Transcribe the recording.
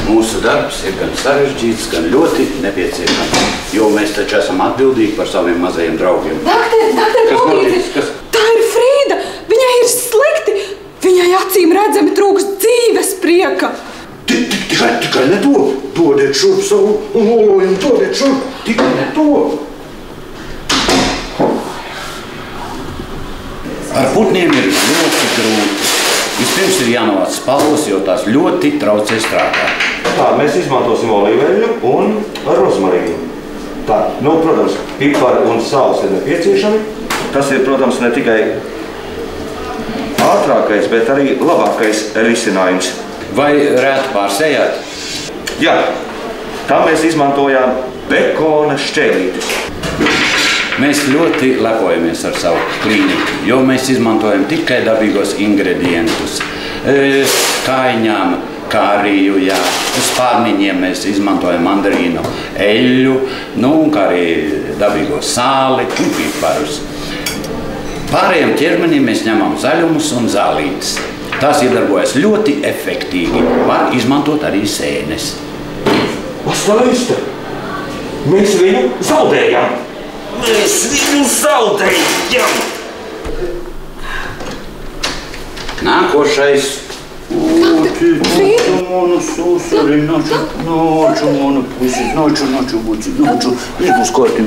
Mūsu darbs ir gan sarežģīts, gan ļoti nepieciešams, jo mēs taču esam atbildīgi par saviem mazajiem draugiem. Doktor, palīdzi! Tā ir Frīda! Viņai ir slikti! Viņai acīm redzami trūkst dzīves prieka! Tikai ne to! Dodiet šurp savu olojumu, dodiet šurp! Tikai ne to! Ar putniem ir ļoti grūti. Vispirms ir jānovāc spalvas, jo tās ļoti traucē strādāt. Tā, mēs izmantosim olīveļu un rozmarīnu. Tā, protams, pipari un sāls ir nepieciešami. Tas ir, protams, ne tikai ātrākais, bet arī labākais risinājums. Vai rētu pārsējāt? Jā, tā mēs izmantojām bekona šķēlītes. Mēs ļoti lepojamies ar savu klīniku, jo mēs izmantojam tikai dabīgos ingredientus. Kaiņām, kāriju, spārniņiem mēs izmantojam mandarīnu eļļu, kā arī dabīgo sāli un piparus. Pārējiem ķermenim mēs ņemam zaļumus un zālītes. Tās iedarbojas ļoti efektīvi. Var izmantot arī sēnes. Ostaista! Mēs viņu zaudējām! Mēs viņu zaudējām! Nākošais. Viņš būs kārtībā. Viņš būs kārtībā.